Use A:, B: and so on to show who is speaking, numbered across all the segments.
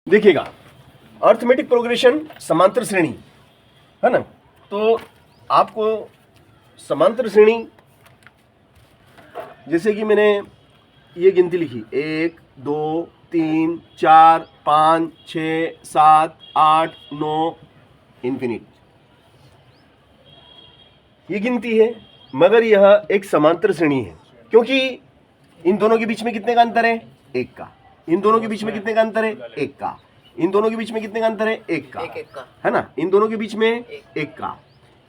A: देखिएगा, arithmetic progression समांतर श्रेणी है ना। तो आपको समांतर श्रेणी, जैसे कि मैंने ये गिनती लिखी 1 2 3 4 5 6 7 8 9 इन्फिनिट, ये गिनती है, मगर यह एक समांतर श्रेणी है क्योंकि इन दोनों के बीच में कितने का अंतर है? 1 का। इन दोनों के बीच में कितने का अंतर है? 1 का। इन दोनों के बीच में कितने का अंतर है? 1 का, है ना। इन दोनों के बीच में 1 का,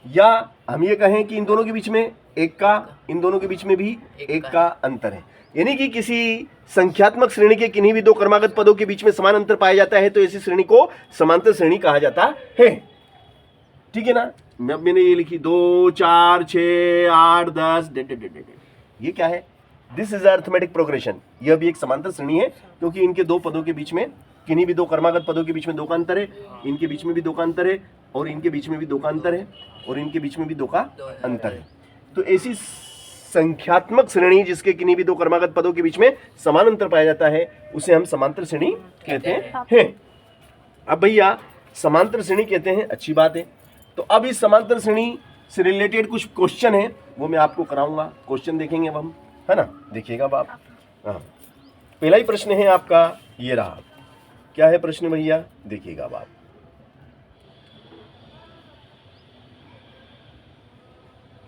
A: या हम ये कहें कि इन दोनों के बीच में 1 का, इन दोनों के बीच में भी 1 का अंतर है। यानी कि किसी संख्यात्मक श्रेणी के किन्हीं भी दो क्रमागत पदों के बीच में समान अंतर पाया जाता है तो ऐसी श्रेणी को समांतर श्रेणी कहा जाता है। ठीक है ना। मैंने ये लिखी 2 4 6 8 10 ये क्या है? This is arithmetic progression. यह भी एक समांतर श्रेणी है क्योंकि इनके दो पदों के बीच में, किन्हीं भी दो क्रमागत पदों के बीच में 2 का अंतर है, इनके बीच में भी 2 का अंतर है, और इनके बीच में भी 2 का अंतर है, और इनके बीच में भी 2 का अंतर है। तो ऐसी संख्यात्मक श्रेणी जिसके किन्हीं भी दो क्रमागत पदों के बीच में समान अंतर पाया जाता है उसे हम समांतर श्रेणी कहते हैं। अब भैया समांतर श्रेणी कहते हैं, अच्छी बात है। तो अब इस समांतर श्रेणी से रिलेटेड कुछ क्वेश्चन है वो मैं आपको कराऊंगा। क्वेश्चन देखेंगे अब हम, है ना। देखिएगा अब आप, हाँ, पहला ही प्रश्न है आपका ये रहा। क्या है प्रश्न भैया? देखिएगा अब आप,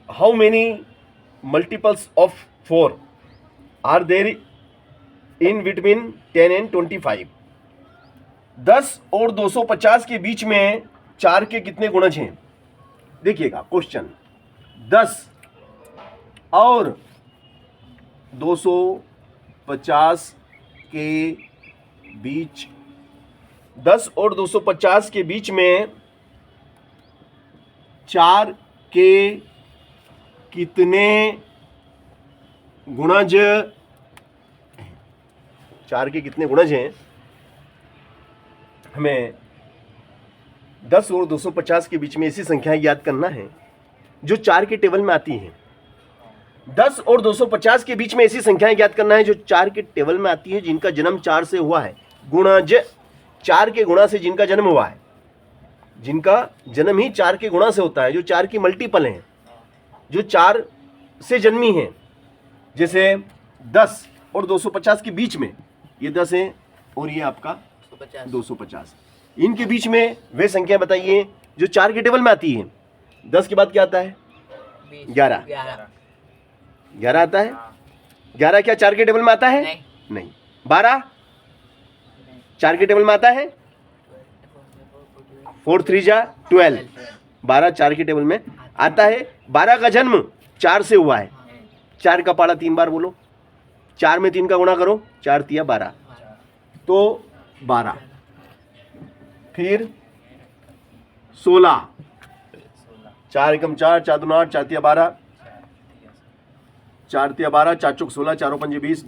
A: how many multiples of 4 are there in between 10 and 25? 10 और 250 के बीच में 4 के कितने गुणज हैं? देखिएगा क्वेश्चन, 10 और 250 के बीच, 10 और 250 के बीच में 4 के कितने गुणज, 4 के कितने गुणज हैं? हमें 10 और 250 के बीच में ऐसी संख्याएं याद करना है जो 4 के टेबल में आती हैं। 10 और 250 के बीच में ऐसी संख्याएं याद करना है जो 4 के टेबल में आती है, जिनका जन्म 4 से हुआ है। गुणज, 4 के गुणा से जिनका जन्म हुआ है, जिनका जन्म ही 4 के गुणा से होता है, जो 4 की मल्टीपल हैं, जो 4 से जन्मी हैं। जैसे 10 और 250 के बीच में ये 10 है और ये आपका 250, इनके बीच में वे संख्या बताइए जो 4 के टेबल में आती है। 10 के बाद क्या आता है? 11 आता है। 11 क्या 4 के टेबल में आता है? नहीं। 12 4 के टेबल में आता है? 4 3 जा 12, 12 4 के टेबल में आता है। 12 का जन्म 4 से हुआ है। 4 का पाड़ा 3 बार बोलो, 4 में 3 का गुणा करो, 4 तिया 12, तो 12। फिर 16, 4 एकम 4, 4 दूना 8, 4 तिया 12, 4 तिया 12, 4 चौक 16, 4 पंजे 20,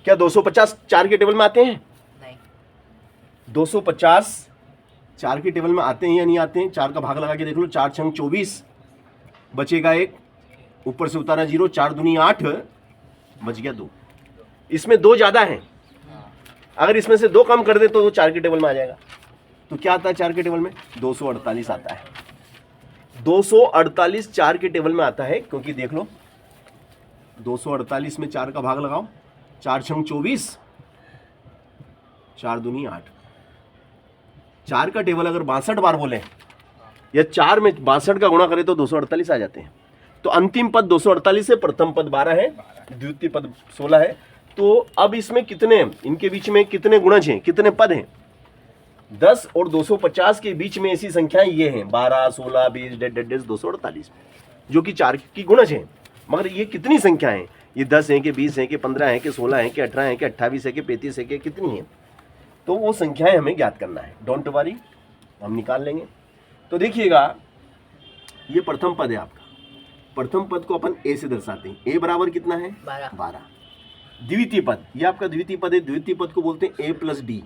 A: क्या 250 4 के टेबल में आते हैं? नहीं। 250 4 के टेबल में आते हैं या नहीं आते हैं? 4 का भाग लगा के देख लो, 4 छंग 24, बचेगा 1, ऊपर से उतारा 0, 4 दूनी 8, बच गया 2। इसमें 2 ज्यादा हैं, अगर इसमें से 2 कम कर दे तो वो 4 के टेबल में आ जाएगा। तो क्या आता है 4 के टेबल में? 248 आता है। 248 4 के टेबल में आता है, क्योंकि देख लो 248 में 4 का भाग लगाओ, 4 छंग 24, 4 दूनी 8। 4 का टेबल अगर 62 बार बोले या 4 में 62 का गुणा करें तो 248 आ जाते हैं। तो अंतिम पद 248 है, प्रथम पद 12 है, द्वितीय पद 16 है। तो अब इसमें कितने, इनके बीच में कितने गुणज हैं, कितने पद हैं? 10 और 250 के बीच में ऐसी संख्याएं ये हैं 12 16 20 248, जो कि 4 की गुणज हैं। मगर ये कितनी संख्याएं हैं? ये 10 है कि 20 है कि 15 है कि 16 है कि 18 है कि 28 है कि 35 है कि कितनी है? तो वो संख्याएं हमें ज्ञात करना है। डोंट वरी, हम निकाल लेंगे। तो देखिएगा, ये प्रथम पद है आपका। प्रथम पद को अपन ए से दर्शाते हैं। ए बराबर कितना है? 12। द्वितीय पद, ये आपका द्वितीय पद है। द्वितीय पद को बोलते हैं ए प्लस डी।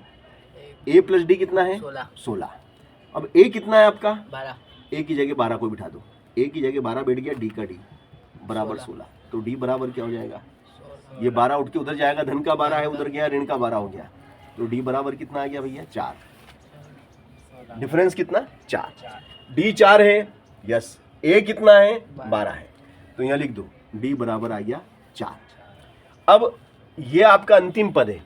A: ए प्लस डी कितना है? 16। अब ए कितना है आपका? 12। ए की जगह 12 को बिठा दो, ए की जगह 12 बैठ गया, डी का डी बराबर 16। तो डी बराबर क्या हो जाएगा? ये 12 उठ के उधर जाएगा, धन का 12 है उधर गया, ऋण का 12 हो गया, तो डी बराबर कितना आ गया भैया 4। डिफरेंस कितना 4, डी 4 है, यस, ए कितना है 12 है, तो यहाँ लिख दो डी बराबर आ गया 4। अब ये आपका अंतिम पद है,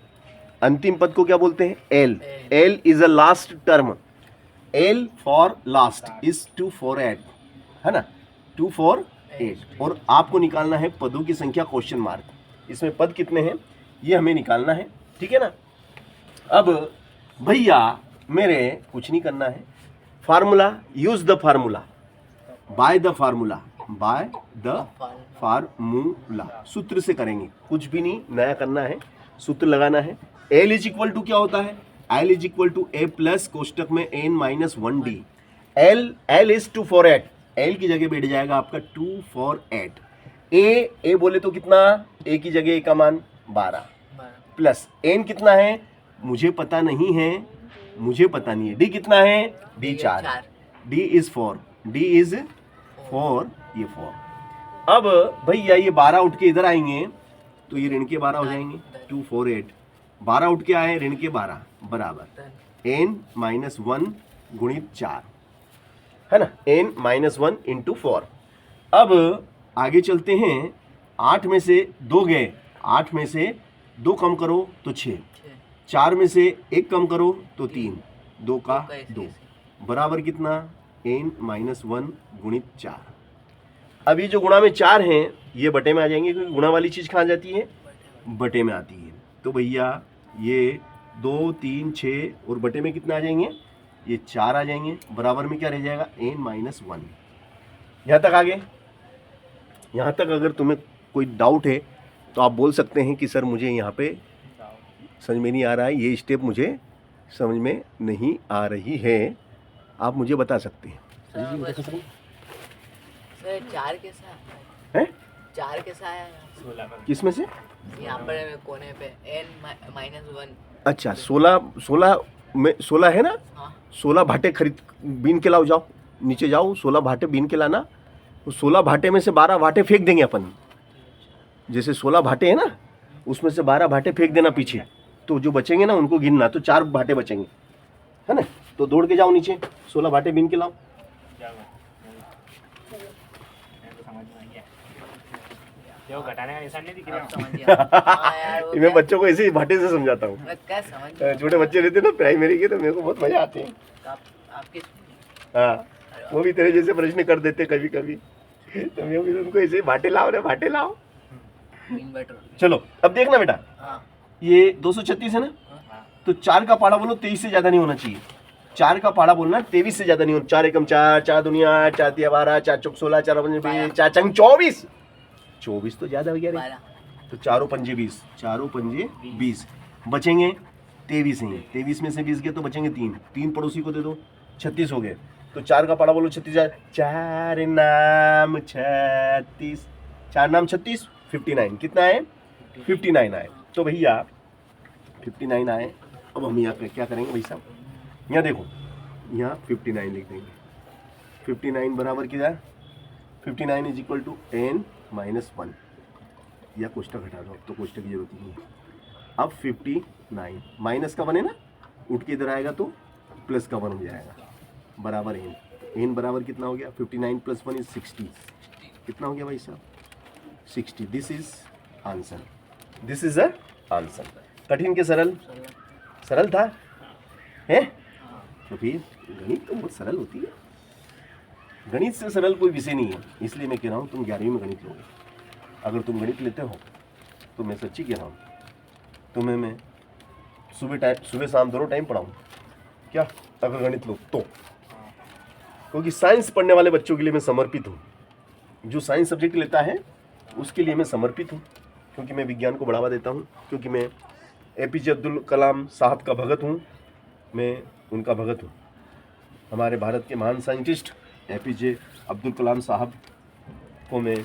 A: अंतिम पद को क्या बोलते हैं L. L is a last term, L for last is 2 4 8 है ना, 2 4 8, और आपको निकालना है पदों की संख्या क्वेश्चन मार्क। इसमें पद कितने हैं ये हमें निकालना है, ठीक है ना। अब भैया मेरे कुछ नहीं करना है, formula, use the formula, by the formula, by the formula, सूत्र से करेंगे, कुछ भी नहीं नया करना है, सूत्र लगाना है। एल इज इक्वल टू क्या होता है, L is equal to a plus कोष्टक में n minus 1d। L is 2 4 8, L की जगह बैठ जाएगा आपका 2 4 8। ए बोले तो कितना, ए की जगह ए का मान 12 प्लस एन कितना है मुझे पता नहीं है, मुझे पता नहीं है, डी कितना है D 4, D is 4, D is 4, ये 4। अब भैया ये 12 उठ के इधर आएंगे तो ये ऋण के 12 हो जाएंगे, 2 4 8, 12 उठ के आए ऋण के 12 बराबर एन माइनस 1 गुणित 4 है ना, एन माइनस 1 इंटू 4। अब आगे चलते हैं, 8 में से 2 गए, 8 में से 2 कम करो तो 6, 4 में से 1 कम करो तो 3, 2 का 2 बराबर कितना एन माइनस 1 गुणित 4। अब ये जो गुणा में 4 हैं ये बटे में आ जाएंगे, क्योंकि गुणा वाली चीज़ कहाँ जाती है बटे में आती है। तो भैया ये 2 3 6 और बटे में कितना आ जाएंगे, ये 4 आ जाएंगे, बराबर में क्या रह जाएगा एन माइनस 1। यहाँ तक आगे, यहाँ तक अगर तुम्हें कोई डाउट है तो आप बोल सकते हैं कि सर मुझे यहाँ पे समझ में नहीं आ रहा है, ये स्टेप मुझे समझ में नहीं आ रही है, आप मुझे बता सकते हैं।
B: सर 4 कैसा
A: है,
B: 4 कैसा है
A: किस में से,
B: यहाँ पर कोने पे n माइनस 1।
A: अच्छा 16 में 16 है ना,
B: हाँ
A: 16 भाटे खरीद बीन के लाओ, जाओ नीचे जाओ 16 भाटे बीन के लाना, 16 भाटे में से 12 भाटे फेंक देंगे अपन, जैसे 16 भाटे है ना उसमें से 12 भाटे फेंक देना पीछे, तो जो बचेंगे ना उनको गिनना, तो 4 भाटे बचेंगे है ना, तो दौड़ के जाओ नीचे 16 भाटे बीन के लाओ।
C: जो घटाने का निशान नहीं दिख रहा।
B: समझ गया। हाँ यार, वो
A: मैं बच्चों को ऐसे ही भाटे से समझाता हूँ,
B: मैं क्या समझ गया।
A: छोटे बच्चे रहते ना प्राइमरी के, तो मेरे को बहुत मजा आते हैं।
B: आपके
A: हाँ वो भी तेरे जैसे प्रश्न कर देते कभी कभी, तो मैं भी उनको ऐसे ही भाटे लाओ रे भाटे लाओ।
B: इन्वर्टर।
A: चलो अब देखना बेटा,
B: हाँ
A: ये 236 है ना, तो 4 का पाड़ा बोलो 23 से ज्यादा नहीं होना चाहिए, 4 का पाड़ा बोलना 23 से ज्यादा नहीं होना, 4 एकम 4, 4 दुनिया 8, 4 तिया 12, 4 चौक 16, 4 पंजे 20, 4 चंग 24, 24 तो ज्यादा हो गया रे,
B: 12।
A: तो 4 पंजे 20, 4 पंजे 20, बचेंगे 23 हैं, 23 में से 20 गए तो बचेंगे 3, 3 पड़ोसी को दे दो 36 हो गए, तो 4 का पाड़ा बोलो 36, 4 नाम 36, 4 नाम 36, 59 कितना है 59 आए। तो भैया 59 आए, अब हम यहाँ पे क्या करेंगे भाई साहब, यहाँ देखो यहाँ 59 लिख देंगे, 59 बराबर क्या है, 59 is equal to n minus 1, या कोष्टक हटा दो, अब तो कोष्टक की जरूरत नहीं है। अब 59 माइनस का 1 है ना, उठ के इधर आएगा तो प्लस का 1 हो जाएगा, बराबर एन, एन बराबर कितना हो गया 59 प्लस 1 इज 60, कितना हो गया भाई साहब 60। This is answer, this is a answer. कठिन के सरल, सरल था है, तो फिर गणित तो बहुत सरल होती है, गणित से सरल कोई विषय नहीं है, इसलिए मैं कह रहा हूँ तुम 11वीं में गणित लोगे। अगर तुम गणित लेते हो तो मैं सच्ची कह रहा हूँ तुम्हें मैं सुबह शाम दोनों टाइम पढ़ाऊँ क्या, अगर गणित लो तो, क्योंकि साइंस पढ़ने वाले बच्चों के लिए मैं समर्पित हूँ, जो साइंस सब्जेक्ट लेता है उसके लिए मैं समर्पित हूँ, क्योंकि मैं विज्ञान को बढ़ावा देता हूँ, क्योंकि मैं APJ अब्दुल कलाम साहब का भगत हूँ, मैं उनका भगत हूँ। हमारे भारत के महान साइंटिस्ट APJ अब्दुल कलाम साहब को मैं,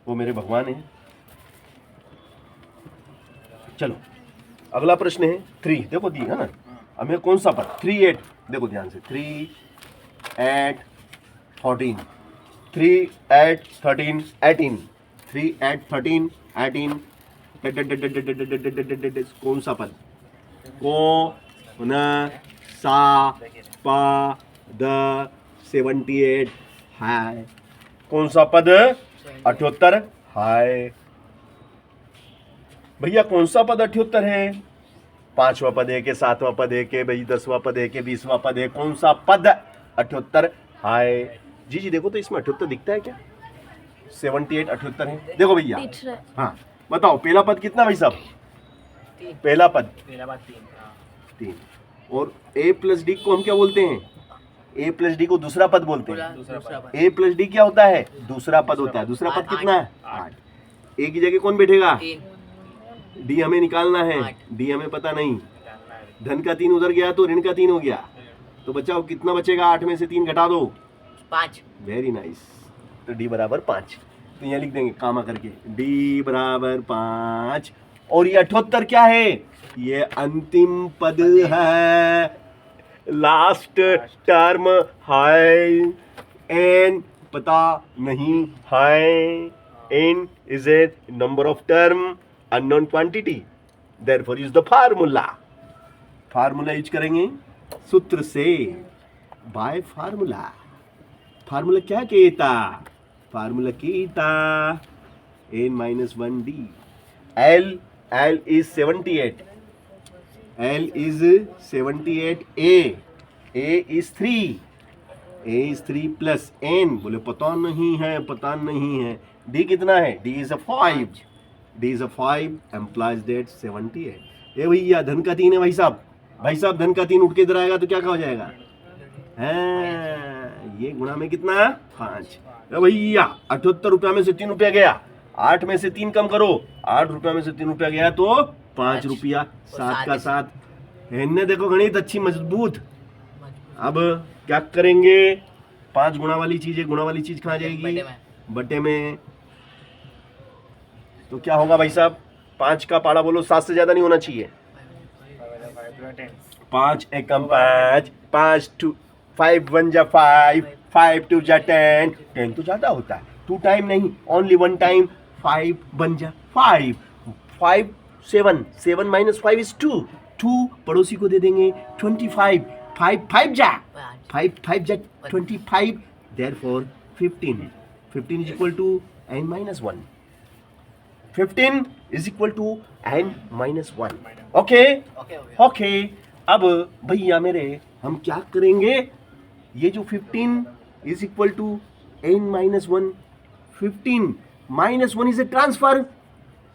A: वो मेरे भगवान हैं। चलो अगला प्रश्न है 3, देखो दी है ना, अब मैं कौन सा पद 3 8, देखो ध्यान से 3 8 14, 3 8 13 18, 3 8 13 18, कौन सा पद कौन सा पद 78 है? कौन सा पद 78 है? भैया कौन सा पद 78 है? 5वां पद है के 7वां पद है के भाई 10वां पद है के 20वां पद है? कौन सा पद 78 है? जी देखो तो इसमें 78 दिखता है क्या? 78 78 है, देखो भैया। हाँ बताओ पहला पद कितना भाई साहब? पहला पद
C: मेरा बात 3 हाँ
A: 3। और a प्लस डी को हम क्या बोलते हैं? a प्लस डी को दूसरा पद बोलते हैं।
B: दूसरा पद
A: a प्लस डी क्या होता है? दूसरा पद होता है। दूसरा पद कितना है? 8। a की जगह कौन बैठेगा?
B: 3
A: डी हमें निकालना है,
B: 8।
A: डी हमें पता नहीं।
C: जानना है
A: धन का 3 उधर गया तो ऋण का 3 हो गया, तो बचाओ कितना बचेगा? 8 में से 3 घटा दो।
B: 5
A: वेरी नाइस। तो डी बराबर 5। तो यहाँ लिख देंगे कामा करके डी बराबर 5। और ये 78 क्या है? ये अंतिम पद है, लास्ट टर्म है। एन पता नहीं है। N is a number of term unknown quantity, therefore use the formula. Formula use करेंगे सूत्र से, बाय फार्मूला। फार्मूला क्या कहता? फार्मूला कहता n-1d। L is 78, L is 78, A is 3, A is 3 plus n। बोले पता नहीं है। D कितना है? D is a 5, D is a 5 implies that 78। ये भैया धन का 3 है भाई साहब धन का 3 उठ के इधर आएगा तो क्या हो जाएगा? ये गुणा में कितना? 5। भैया 78 रुपया में से 3 रुपया गया, 8 में से 3 कम करो, 8 रुपया में से 3 रुपया गया तो 5 रुपया। 7 का 7 है। देखो गणित अच्छी मजबूत। अब क्या करेंगे? 5 गुणा वाली चीज है, गुणा वाली चीज कहाँ जाएगी? बटे में। तो क्या होगा भाई साहब? 5 का पाड़ा बोलो 7 से ज्यादा नहीं होना चाहिए। 5 एकम 5, 5 2 5 1 जा 5, 5 2 जा 10, 10 तो ज्यादा होता है। 2 टाइम नहीं, ओनली 1 टाइम। 5 बन जा 5, 5 7, 7 माइनस 5 इज 2, 2 पड़ोसी को दे देंगे 25, 5 5 जा 5 5 जा 25, therefore 15 15 is equal to n-1। 15 is equal to n-1। Okay. अब भैया मेरे हम क्या करेंगे? ये जो 15 is equal to n-1, 15 -1 is a transfer,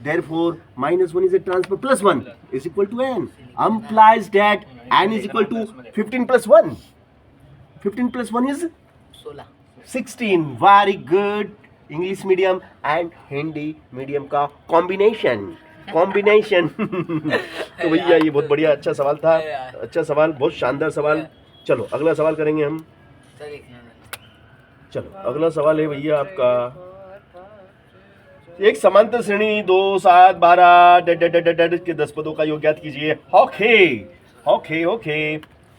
A: therefore -1 is a transfer, plus 1 is equal to n, implies that n is equal to 15 plus 1. 15 plus 1 is 16. Very good. English medium and Hindi medium का combination. तो भैया ये बहुत बढ़िया अच्छा सवाल था, अच्छा सवाल, बहुत शानदार सवाल। चलो अगला सवाल करेंगे हम। चलो अगला सवाल है भैया आपका, एक समांतर श्रेणी 2 7 12 के 10 पदों का योग ज्ञात कीजिए।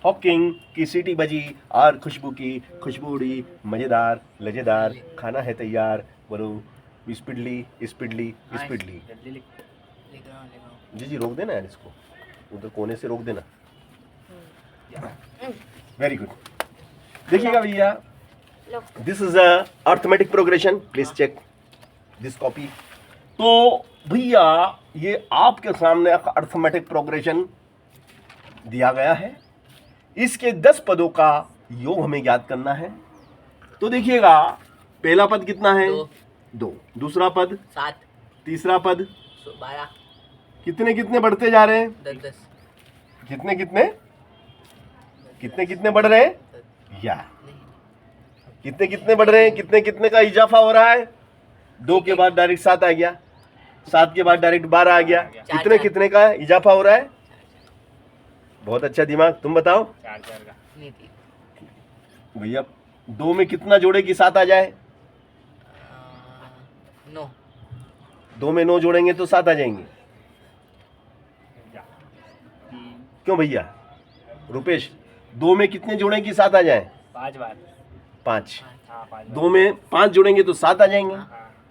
A: हॉकिंग की सीटी बजी और खुशबू की खुशबू उड़ी, मजेदार लजेदार खाना है तैयार, बोलो स्पीडली।
C: जल्दी लिख।
A: जी रोक देना यार इसको, उधर कोने से रोक देना। Very good. देखिएगा भैया, this is a arithmetic progression, please check this copy. तो भैया ये आपके सामने अर्थमेटिक प्रोग्रेशन दिया गया है, इसके 10 पदों का योग हमें ज्ञात करना है। तो देखिएगा पहला पद कितना है? 2, दूसरा पद
B: 7,
A: तीसरा पद
B: 12,
A: कितने कितने बढ़ते जा रहे हैं?
B: 10,
A: कितने कितने बढ़ रहे हैं? या कितने कितने बढ़ रहे हैं? कितने कितने का इजाफा हो रहा है? 2 के बाद डायरेक्ट 7 आ गया, 7 के बाद डायरेक्ट 12 आ गया। कितने कितने का इजाफा हो रहा है? बहुत अच्छा दिमाग, तुम बताओ
C: 4 का।
A: भैया 2 में कितना जोड़े कि 7 आ जाए?
B: 9,
A: 2 में 9 जोड़ेंगे तो 7 आ जाएंगे। क्यों भैया? रुपेश 2 में कितने जोड़ें कि 7 आ जाए?
C: 5 बार।
A: 5।
C: हाँ 5
A: 2 में 5 जोड़ेंगे तो 7 आ जाएंगे,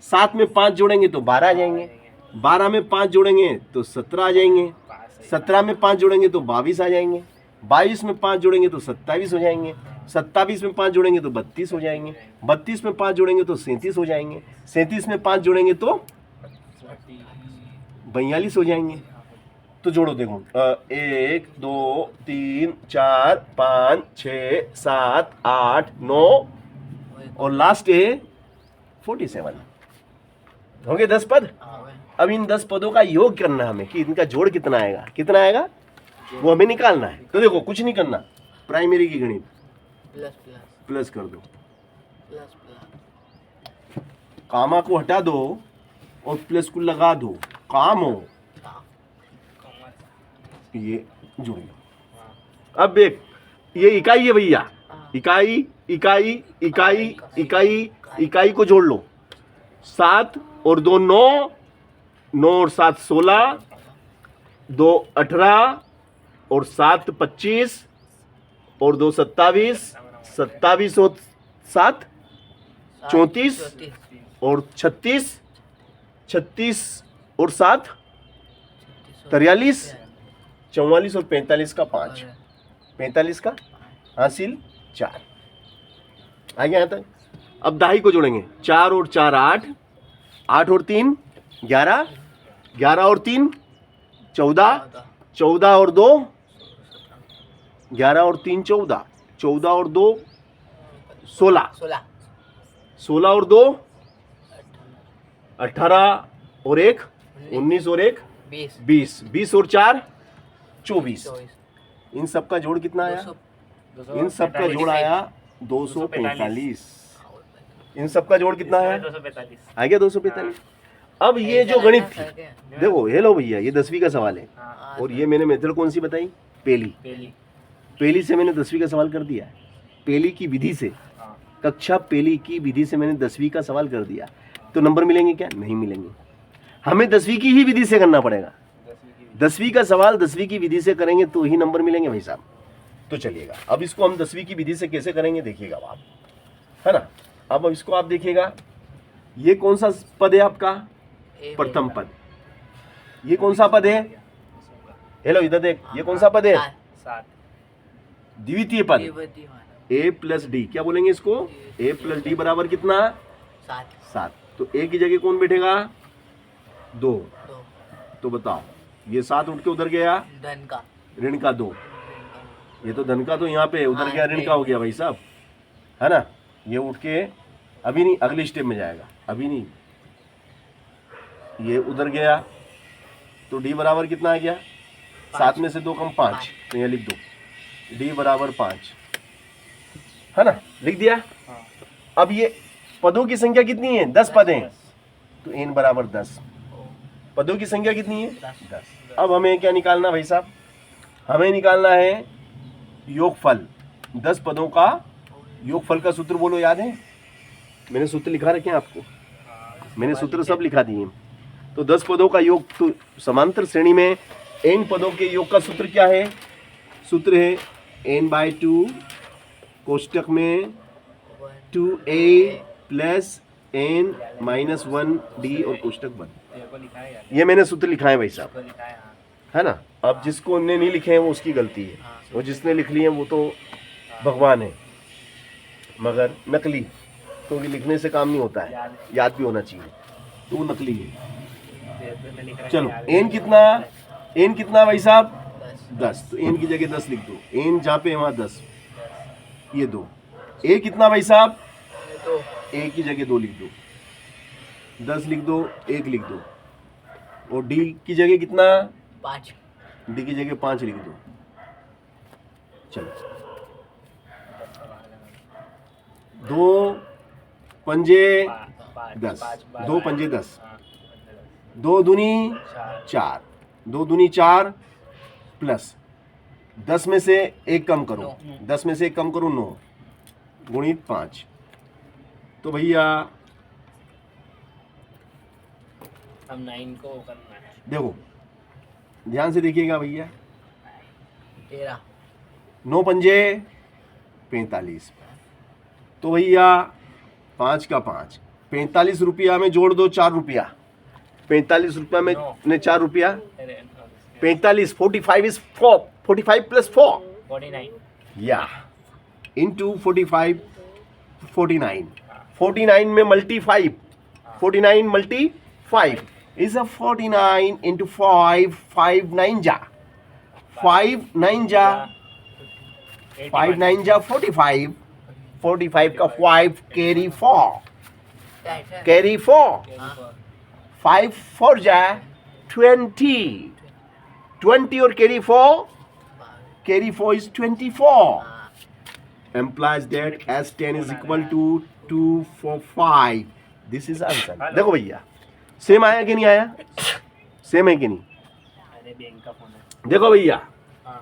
A: 7 में 5 जोड़ेंगे तो 12 आ जाएंगे, 12 में 5 जोड़ेंगे तो 17 आ जाएंगे। 17 में 5 जोड़ेंगे तो 22 आ जाएंगे, 22 में 5 जोड़ेंगे तो 27 हो जाएंगे, 27 में 5 जोड़ेंगे तो 32 हो जाएंगे, 32 में 5 जोड़ेंगे तो 37 हो जाएंगे, 37 में 5 जोड़ेंगे तो 42 हो जाएंगे। तो जोड़ो देखो 1 2 3 4 5 6 7 8 9 और लास्ट है 47। हो गए 10 पद। अब इन 10 पदों का योग करना है हमें कि इनका जोड़ कितना आएगा, कितना आएगा वो हमें निकालना है। तो देखो कुछ नहीं करना, प्राइमरी की गणित
B: प्लस प्लस
A: प्लस कर दो,
B: प्लस प्लस
A: कामा को हटा दो और प्लस को लगा दो, काम हो ये जुड़ गया। अब देख ये इकाई है भैया, इकाई इकाई इकाई इकाई इकाई को जोड़ लो, 7 और 2 9, 9 और 7 16, 2 18 और 7 25 और 2 27, 27 और 7 34 और 36, 36 और 7 43, 44 और 45 का 5, 45 का हासिल 4 आ गया यहाँ तक। अब दाही को जोड़ेंगे, 4 और 4 8, 8 और 3 11, 11 और 3 14, 14 और 2 11 और 3 14, 14 और 2 16, 16 और 2 18 और 1 19 और 1 20, 20 और 4 24। इन सब का जोड़ कितना आया? इन सब का जोड़ आया 245। इन सब का जोड़ कितना है?
C: 245।
A: आ गया 245। अब ये जो गणित थी, देखो ये लो भैया, ये 10वीं का सवाल है और ये मैंने मेथड कौन सी बताई? पहली से मैंने 10वीं का सवाल कर दिया, पहली की विधि से, कक्षा पहली की विधि से मैंने 10वीं का सवाल कर दिया। तो नंबर मिलेंगे क्या? नहीं मिलेंगे, हमें 10वीं की ही विधि से करना पड़ेगा। 10वीं का सवाल 10वीं की विधि से करेंगे तो ही नंबर मिलेंगे भाई साहब। तो चलिएगा अब इसको हम 10वीं की विधि से कैसे करेंगे देखिएगा आप, है ना। अब इसको आप देखिएगा, ये कौन सा पद है आपका? प्रथम पद। ये कौन सा पद है? हेलो इधर देख, ये कौन सा पद है? द्वितीय पद, a प्लस डी। क्या बोलेंगे इसको? a प्लस डी बराबर कितना? 7। तो a की जगह कौन बैठेगा? 2। तो बताओ, ये 7 उठ के उधर गया, ऋण का 2। ये तो धन का तो यहाँ पे उधर गया, ऋण का हो गया भाई साहब, है ना। ये उठ के अभी नहीं, अगले स्टेप में जाएगा, अभी नहीं। ये उधर गया तो डी बराबर कितना आ गया? 7 में से 2 कम 5, तो ये लिख दो डी बराबर 5, है ना, लिख दिया। अब ये पदों की संख्या कितनी है? 10 पद हैं, तो n बराबर 10। पदों की संख्या कितनी है? 10। अब हमें क्या निकालना भाई साहब? हमें निकालना है योगफल। 10 पदों का योगफल का सूत्र बोलो, याद है? मैंने सूत्र लिखा रखे हैं आपको, मैंने सूत्र सब लिखा दिए। तो 10 पदों का योग, तो समांतर श्रेणी में n पदों के योग का सूत्र क्या है? सूत्र है n/2 कोष्टक में 2a plus n minus 1d और कोष्टक बंद। ये मैंने सूत्र लिखा है भाई साहब, है ना। अब जिसको ने नहीं लिखे हैं वो उसकी गलती है, और जिसने लिख लिए हैं वो तो भगवान है, मगर नकली, क्योंकि लिखने से काम नहीं होता है, याद भी होना चाहिए, तो वो नकली है। चलो n कितना? n कितना भाई साहब? 10। तो n की जगह 10 लिख दो, n जहाँ पे है वहाँ 10, ये 2। a कितना भाई साहब? a की जगह 2 लिख दो, 10 लिख दो, 1 लिख दो। और d की जगह कितना?
B: 5।
A: डी की जगह 5 लिख दो। चलो 2 पंजे 10, 2 पंजे 10, 2 दूनी 4, 2 दूनी 4 प्लस 10 में से 1 कम करो, 10 में से 1 कम करो 9 गुणित 5। तो भैया
C: हम 9 को करना है।
A: देखो ध्यान से देखिएगा भैया,
B: 13,
A: 9 पंजे 45। तो भैया 5 का 5, 45 रुपया में जोड़ दो 4 रुपया, 45 रुपया में 4 रुपया 45 45 is 4 45 plus 4
C: 49
A: yeah into 45 49 49 में multi 5 49 multi 5 is a 49 into 5 5 9 जा 5 9 जा 5 9 जा 45 45 का 5 कैरी 4 कैरी 4 5 4 जा 20 20 और carry 4 is 24 implies that S10 is equal to 245 this is answer देखो भैया सेम आया कि नहीं आया सेम है कि नहीं
C: अरे बैंक का फोन है
A: देखो भैया
C: हाँ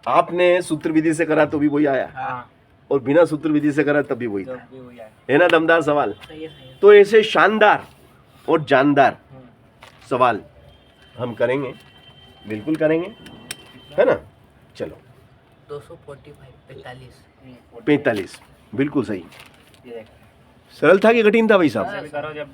A: आपने सूत्र विधि से करा तो भी वही आया
C: हाँ
A: और बिना सूत्र विधि से करा तब भी वही
C: तो
A: था
C: भी वही आया
A: है ना दमदार सवाल
B: सही है सही है
A: तो ऐसे शानदार और जानदार सवाल हम करेंगे बिल्कुल करेंगे है ना चलो
B: 245 45
A: 45 बिल्कुल सही
C: ये देख
A: सरल था कि कठिन था भाई साहब
C: ऐसे भी करो जब